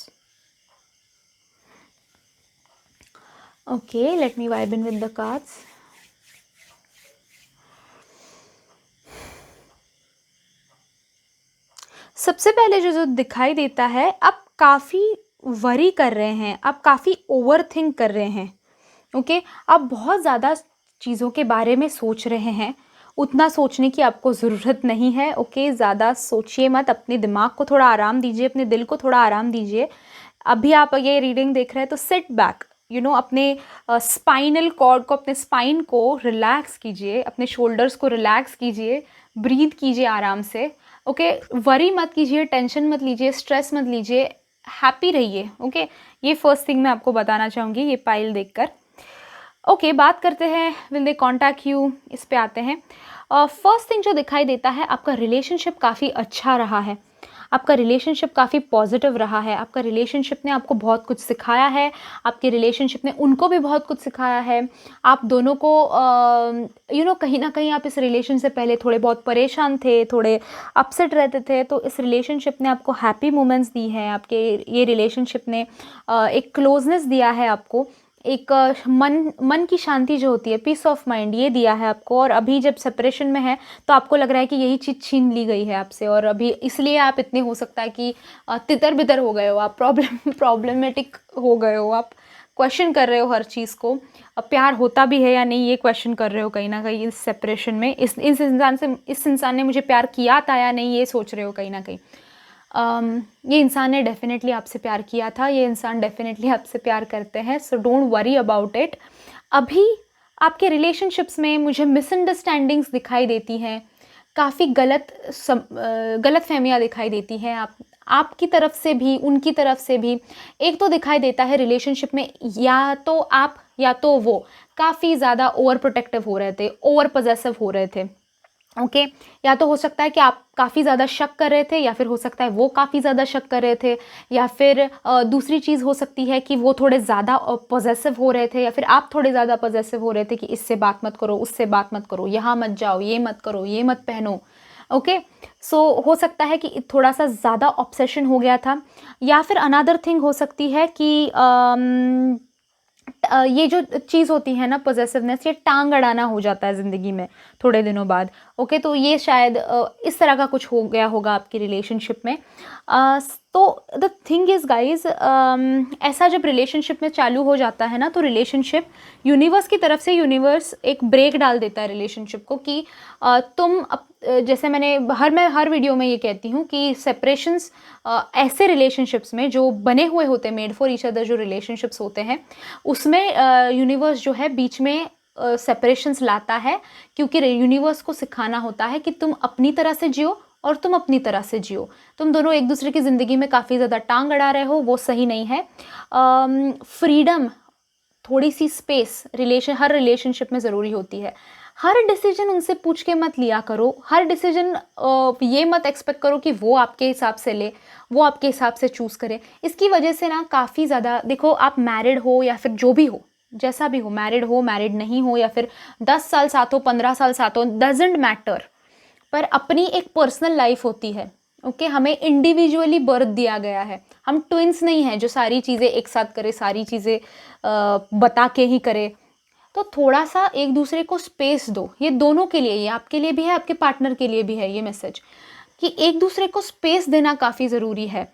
Okay, let me vibe in with the cards. सबसे पहले जो दिखाई देता है, आप काफ़ी वरी कर रहे हैं, आप काफ़ी ओवर थिंक कर रहे हैं। ओके आप बहुत ज़्यादा चीज़ों के बारे में सोच रहे हैं, उतना सोचने की आपको ज़रूरत नहीं है। ओके ज़्यादा सोचिए मत, अपने दिमाग को थोड़ा आराम दीजिए, अपने दिल को थोड़ा आराम दीजिए। अभी आप ये रीडिंग देख रहे हैं तो सिट बैक, अपने स्पाइनल कॉर्ड को, अपने स्पाइन को रिलैक्स कीजिए, अपने शोल्डर्स को रिलैक्स कीजिए, ब्रीथ कीजिए आराम से। ओके वरी मत कीजिए, टेंशन मत लीजिए, स्ट्रेस मत लीजिए, हैप्पी रहिए। ओके ये फर्स्ट थिंग मैं आपको बताना चाहूँगी ये पाइल देखकर। ओके बात करते हैं विल दे कॉन्टैक्ट यू, इस पे आते हैं। फर्स्ट थिंग जो दिखाई देता है, आपका रिलेशनशिप काफ़ी अच्छा रहा है, आपका रिलेशनशिप काफ़ी पॉजिटिव रहा है, आपका रिलेशनशिप ने आपको बहुत कुछ सिखाया है, आपके रिलेशनशिप ने उनको भी बहुत कुछ सिखाया है। आप दोनों को कहीं ना कहीं आप इस रिलेशन से पहले थोड़े बहुत परेशान थे, थोड़े अपसेट रहते थे, तो इस रिलेशनशिप ने आपको हैप्पी मोमेंट्स दी हैं। आपके ये रिलेशनशिप ने एक क्लोजनेस दिया है आपको, एक मन की शांति जो होती है, पीस ऑफ माइंड, ये दिया है आपको। और अभी जब सेपरेशन में है तो आपको लग रहा है कि यही चीज़ छीन ली गई है आपसे, और अभी इसलिए आप इतने हो सकता है कि तितर बितर हो गए हो, आप प्रॉब्लमेटिक हो गए हो, आप क्वेश्चन कर रहे हो हर चीज़ को। अब प्यार होता भी है या नहीं ये क्वेश्चन कर रहे हो कहीं ना कहीं इस सेपरेशन में। इस इंसान ने मुझे प्यार किया था या नहीं ये सोच रहे हो कहीं ना कहीं। ये इंसान ने डेफिनेटली आपसे प्यार किया था, ये इंसान डेफिनेटली आपसे प्यार करते हैं, so don't worry about it. अभी आपके रिलेशनशिप्स में मुझे मिसअंडरस्टैंडिंग्स दिखाई देती हैं, काफ़ी गलत फहमियाँ दिखाई देती हैं, आपकी तरफ से भी उनकी तरफ से भी। एक तो दिखाई देता है रिलेशनशिप में या तो आप या तो वो काफ़ी ज़्यादा ओवर प्रोटेक्टिव हो रहे थे, ओवर पॉजेसिव हो रहे थे। ओके या तो हो सकता है कि आप काफ़ी ज़्यादा शक कर रहे थे, या फिर हो सकता है वो काफ़ी ज़्यादा शक कर रहे थे, या फिर दूसरी चीज़ हो सकती है कि वो थोड़े ज़्यादा पॉजेसिव हो रहे थे, या फिर आप थोड़े ज़्यादा पॉजेसिव हो रहे थे कि इससे बात मत करो, उससे बात मत करो, यहाँ मत जाओ, ये मत करो, ये मत पहनो। ओके सो हो सकता है कि थोड़ा सा ज़्यादा ऑब्सेशन हो गया था। या फिर अनदर थिंग हो सकती है कि ये जो चीज़ होती है ना पॉजेसिवनेस, ये टांग अड़ाना हो जाता है ज़िंदगी में थोड़े दिनों बाद। ओके तो ये शायद इस तरह का कुछ हो गया होगा आपकी रिलेशनशिप में। तो द थिंग इज़ गाइज, ऐसा जब रिलेशनशिप में चालू हो जाता है ना, तो रिलेशनशिप यूनिवर्स की तरफ से, यूनिवर्स एक ब्रेक डाल देता है रिलेशनशिप को कि जैसे मैं हर वीडियो में ये कहती हूँ कि सेपरेशंस ऐसे रिलेशनशिप्स में जो बने हुए होते हैं, मेड फॉर ईच अदर जो रिलेशनशिप्स होते हैं, उसमें यूनिवर्स जो है बीच में सेपरेशंस लाता है, क्योंकि यूनिवर्स को सिखाना होता है कि तुम अपनी तरह से जियो और तुम अपनी तरह से जियो। तुम दोनों एक दूसरे की ज़िंदगी में काफ़ी ज़्यादा टांग अड़ा रहे हो, वो सही नहीं है। फ्रीडम, थोड़ी सी स्पेस हर रिलेशनशिप में ज़रूरी होती है। हर डिसीजन उनसे पूछ के मत लिया करो, हर डिसीजन ये मत एक्सपेक्ट करो कि वो आपके हिसाब से ले, वो आपके हिसाब से चूज़ करे। इसकी वजह से ना काफ़ी ज़्यादा, देखो आप मैरिड हो या फिर जो भी हो, जैसा भी हो, मैरिड हो, मैरिड नहीं हो, या फिर 10 साल साथ हो, 15 साल साथ हो, डजेंट मैटर, पर अपनी एक पर्सनल लाइफ होती है। ओके, हमें इंडिविजुअली बर्थ दिया गया है, हम ट्विंस नहीं हैं जो सारी चीज़ें एक साथ करे, सारी चीज़ें बता के ही करे। तो थोड़ा सा एक दूसरे को स्पेस दो, ये दोनों के लिए, ये आपके लिए भी है, आपके पार्टनर के लिए भी है ये मैसेज, कि एक दूसरे को स्पेस देना काफ़ी ज़रूरी है।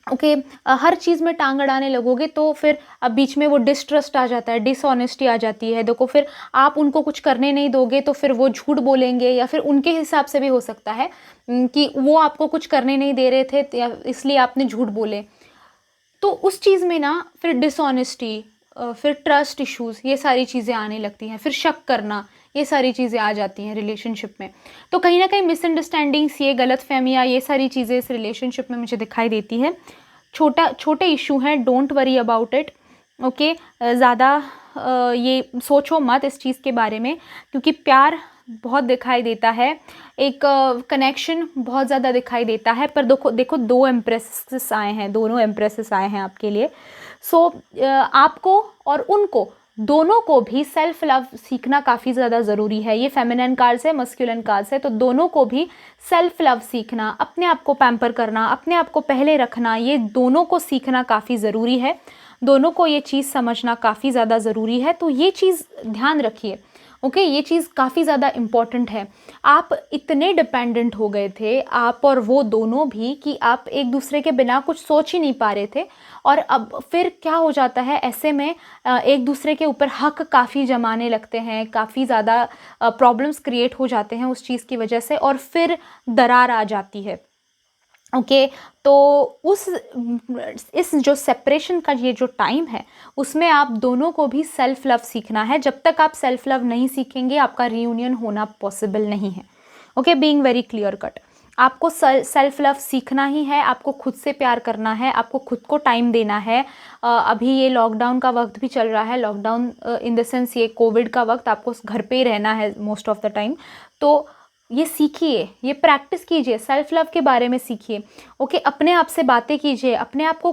ओके, हर चीज़ में टांग अड़ाने लगोगे तो फिर अब बीच में वो डिस्ट्रस्ट आ जाता है, डिसऑनेस्टी आ जाती है। देखो फिर आप उनको कुछ करने नहीं दोगे तो फिर वो झूठ बोलेंगे, या फिर उनके हिसाब से भी हो सकता है कि वो आपको कुछ करने नहीं दे रहे थे इसलिए आपने झूठ बोले। तो उस चीज़ में ना फिर डिसऑनेस्टी, फिर ट्रस्ट इश्यूज़, ये सारी चीज़ें आने लगती हैं, फिर शक करना, ये सारी चीज़ें आ जाती हैं रिलेशनशिप में। तो कहीं ना कहीं मिसअंडरस्टैंडिंग्स, ये गलतफहमियाँ, ये सारी चीज़ें इस रिलेशनशिप में मुझे दिखाई देती है। छोटे इशू हैं, don't worry about it. Okay, ज़्यादा ये सोचो मत इस चीज़ के बारे में, क्योंकि प्यार बहुत दिखाई देता है, एक कनेक्शन बहुत ज़्यादा दिखाई देता है। पर देखो 2 एम्प्रेसेस आए हैं, दोनों एम्प्रेसेस आए हैं आपके लिए। सो आपको और उनको दोनों को भी सेल्फ लव सीखना काफ़ी ज़्यादा ज़रूरी है। ये फेमिनिन कार्ड्स है, मस्कुलिन कार्ड्स है, तो दोनों को भी सेल्फ लव सीखना, अपने आप को पैम्पर करना, अपने आप को पहले रखना, ये दोनों को सीखना काफ़ी ज़रूरी है। दोनों को ये चीज़ समझना काफ़ी ज़्यादा ज़रूरी है। तो ये चीज़ ध्यान रखिए। ओके, ये चीज़ काफ़ी ज़्यादा इम्पॉर्टेंट है। आप इतने डिपेंडेंट हो गए थे, आप और वो दोनों भी, कि आप एक दूसरे के बिना कुछ सोच ही नहीं पा रहे थे। और अब फिर क्या हो जाता है, ऐसे में एक दूसरे के ऊपर हक काफ़ी जमाने लगते हैं, काफ़ी ज़्यादा प्रॉब्लम्स क्रिएट हो जाते हैं उस चीज़ की वजह से, और फिर दरार आ जाती है। ओके, तो इस जो सेपरेशन का ये जो टाइम है, उसमें आप दोनों को भी सेल्फ लव सीखना है। जब तक आप सेल्फ लव नहीं सीखेंगे, आपका रीयूनियन होना पॉसिबल नहीं है। Okay, being very clear cut, आपको सेल्फ लव सीखना ही है, आपको खुद से प्यार करना है, आपको खुद को टाइम देना है। अभी ये लॉकडाउन का वक्त भी चल रहा है, लॉकडाउन इन द सेंस ये कोविड का वक्त, आपको घर पे ही रहना है मोस्ट ऑफ द टाइम। तो ये सीखिए, ये प्रैक्टिस कीजिए, सेल्फ लव के बारे में सीखिए। ओके, अपने आप से बातें कीजिए, अपने आप को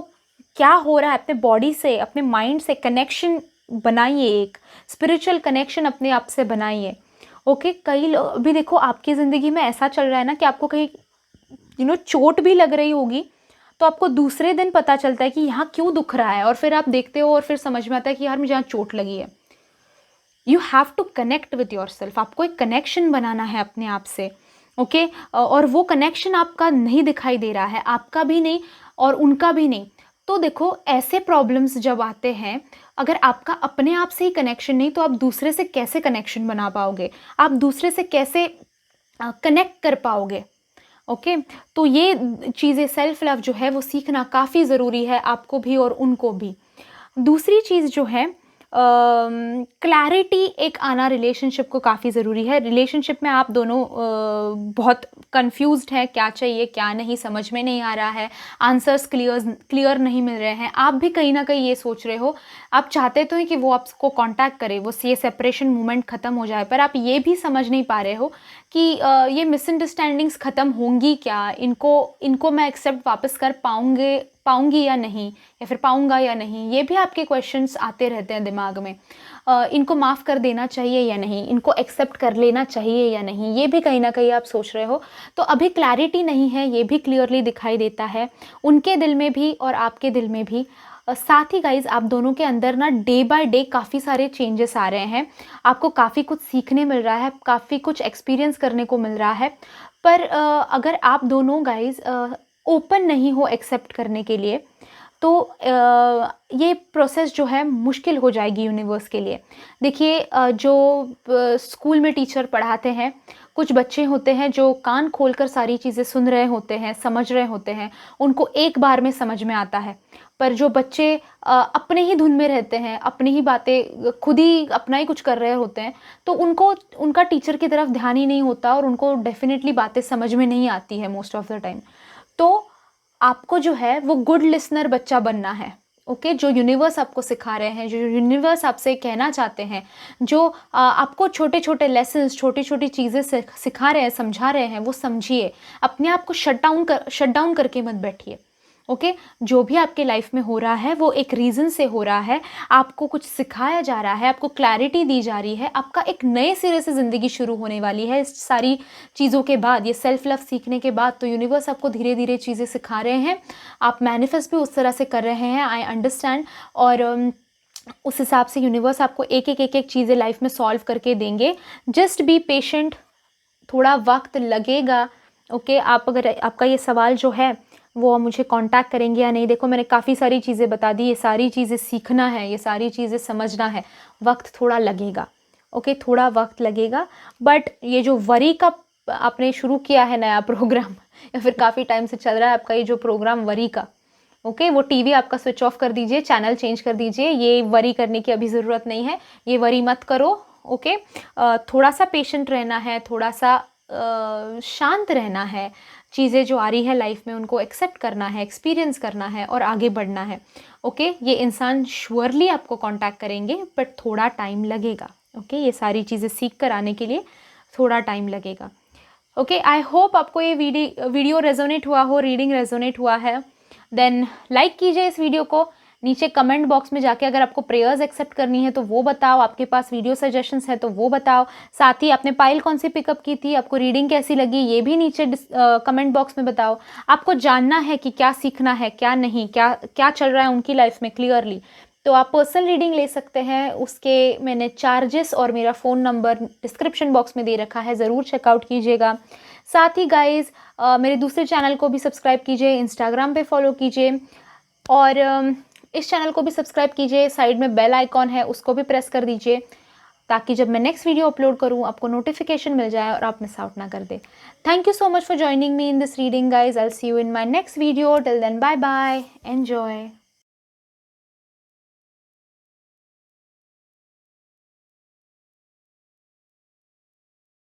क्या हो रहा है, अपने बॉडी से, अपने माइंड से कनेक्शन बनाइए, एक स्पिरिचुअल कनेक्शन अपने आप से बनाइए। ओके, कई लोग अभी देखो आपकी ज़िंदगी में ऐसा चल रहा है ना कि आपको कहीं चोट भी लग रही होगी, तो आपको दूसरे दिन पता चलता है कि यहाँ क्यों दुख रहा है, और फिर आप देखते हो और फिर समझ में आता है कि यार मुझे यहाँ चोट लगी है। You have to connect with yourself, आपको एक कनेक्शन बनाना है अपने आप से। ओके, और वो कनेक्शन आपका नहीं दिखाई दे रहा है, आपका भी नहीं और उनका भी नहीं। तो देखो ऐसे प्रॉब्लम्स जब आते हैं, अगर आपका अपने आप से ही कनेक्शन नहीं, तो आप दूसरे से कैसे कनेक्शन बना पाओगे, आप दूसरे से कैसे कनेक्ट कर पाओगे। ओके, तो ये चीज़ें सेल्फ लव जो है वो सीखना काफ़ी ज़रूरी है, आपको भी और उनको भी। दूसरी चीज़ जो है, क्लैरिटी एक आना रिलेशनशिप को काफ़ी ज़रूरी है। रिलेशनशिप में आप दोनों बहुत कंफ्यूज्ड हैं, क्या चाहिए क्या नहीं, समझ में नहीं आ रहा है, आंसर्स क्लियर नहीं मिल रहे हैं। आप भी कहीं ना कहीं ये सोच रहे हो, आप चाहते तो हैं कि वो आपको कांटेक्ट करे, वो ये सेपरेशन मोमेंट ख़त्म हो जाए, पर आप ये भी समझ नहीं पा रहे हो कि ये मिसअंडरस्टैंडिंग्स ख़त्म होंगी क्या, इनको मैं एक्सेप्ट वापस कर पाऊंगी या नहीं, या फिर पाऊंगा या नहीं। ये भी आपके क्वेश्चंस आते रहते हैं दिमाग में। इनको माफ़ कर देना चाहिए या नहीं, इनको एक्सेप्ट कर लेना चाहिए या नहीं, ये भी कहीं ना कहीं आप सोच रहे हो। तो अभी क्लैरिटी नहीं है, ये भी क्लियरली दिखाई देता है उनके दिल में भी और आपके दिल में भी। साथ ही गाइज आप दोनों के अंदर ना डे बाय डे काफ़ी सारे चेंजेस आ रहे हैं, आपको काफ़ी कुछ सीखने मिल रहा है, काफ़ी कुछ एक्सपीरियंस करने को मिल रहा है। पर अगर आप दोनों गाइज ओपन नहीं हो एक्सेप्ट करने के लिए, तो ये प्रोसेस जो है मुश्किल हो जाएगी यूनिवर्स के लिए। देखिए जो स्कूल में टीचर पढ़ाते हैं, कुछ बच्चे होते हैं जो कान खोलकर सारी चीज़ें सुन रहे होते हैं, समझ रहे होते हैं, उनको एक बार में समझ में आता है। पर जो बच्चे अपने ही धुन में रहते हैं, अपनी ही बातें खुद ही अपना ही कुछ कर रहे होते हैं, तो उनको उनका टीचर की तरफ ध्यान ही नहीं होता और उनको डेफिनेटली बातें समझ में नहीं आती है मोस्ट ऑफ द टाइम। तो आपको जो है वो गुड लिसनर बच्चा बनना है। ओके जो यूनिवर्स आपको सिखा रहे हैं, जो यूनिवर्स आपसे कहना चाहते हैं, जो आपको छोटे छोटे लेसन्स, छोटी छोटी चीज़ें सिखा रहे हैं, समझा रहे हैं, वो समझिए। अपने आप को शट डाउन करके मत बैठिए। ओके जो भी आपके लाइफ में हो रहा है वो एक रीज़न से हो रहा है, आपको कुछ सिखाया जा रहा है, आपको क्लैरिटी दी जा रही है, आपका एक नए सिरे से ज़िंदगी शुरू होने वाली है इस सारी चीज़ों के बाद, ये सेल्फ लव सीखने के बाद। तो यूनिवर्स आपको धीरे धीरे चीज़ें सिखा रहे हैं, आप मैनिफेस्ट भी उस तरह से कर रहे हैं, आई अंडरस्टैंड। और उस हिसाब से यूनिवर्स आपको एक चीज़ें लाइफ में सॉल्व करके देंगे। जस्ट बी पेशेंट, थोड़ा वक्त लगेगा। ओके आप अगर आपका ये सवाल जो है वो मुझे कांटेक्ट करेंगे या नहीं, देखो मैंने काफ़ी सारी चीज़ें बता दी, ये सारी चीज़ें सीखना है, ये सारी चीज़ें समझना है, वक्त थोड़ा लगेगा। ओके थोड़ा वक्त लगेगा। बट ये जो वरी का आपने शुरू किया है नया प्रोग्राम या फिर काफ़ी टाइम से चल रहा है आपका ये जो प्रोग्राम वरी का, ओके वो टीवी आपका स्विच ऑफ कर दीजिए, चैनल चेंज कर दीजिए। ये वरी करने की अभी ज़रूरत नहीं है, ये वरी मत करो। ओके थोड़ा सा पेशेंट रहना है, थोड़ा सा शांत रहना है, चीज़ें जो आ रही है लाइफ में उनको एक्सेप्ट करना है, एक्सपीरियंस करना है और आगे बढ़ना है। ओके ये इंसान श्योरली आपको कांटेक्ट करेंगे बट थोड़ा टाइम लगेगा। ओके ये सारी चीज़ें सीख कर आने के लिए थोड़ा टाइम लगेगा। ओके आई होप आपको ये वीडियो रेजोनेट हुआ हो, रीडिंग रेजोनेट हुआ है। देन लाइक कीजिए इस वीडियो को, नीचे कमेंट बॉक्स में जाके अगर आपको प्रेयर्स एक्सेप्ट करनी है तो वो बताओ, आपके पास वीडियो सजेशंस है तो वो बताओ। साथ ही आपने पाइल कौन सी पिकअप की थी, आपको रीडिंग कैसी लगी, ये भी नीचे कमेंट बॉक्स में बताओ। आपको जानना है कि क्या सीखना है क्या नहीं, क्या चल रहा है उनकी लाइफ में क्लियरली, तो आप पर्सनल रीडिंग ले सकते हैं। उसके मैंने चार्जेस और मेरा फ़ोन नंबर डिस्क्रिप्शन बॉक्स में दे रखा है, ज़रूर चेकआउट कीजिएगा। साथ ही गाइज़ मेरे दूसरे चैनल को भी सब्सक्राइब कीजिए, इंस्टाग्राम पे फॉलो कीजिए और इस चैनल को भी सब्सक्राइब कीजिए। साइड में बेल आइकॉन है उसको भी प्रेस कर दीजिए ताकि जब मैं नेक्स्ट वीडियो अपलोड करूँ आपको नोटिफिकेशन मिल जाए और आप मिस आउट ना कर दे। Thank you so much for joining me in this reading guys. I will see you in my next video. Till then bye bye, enjoy.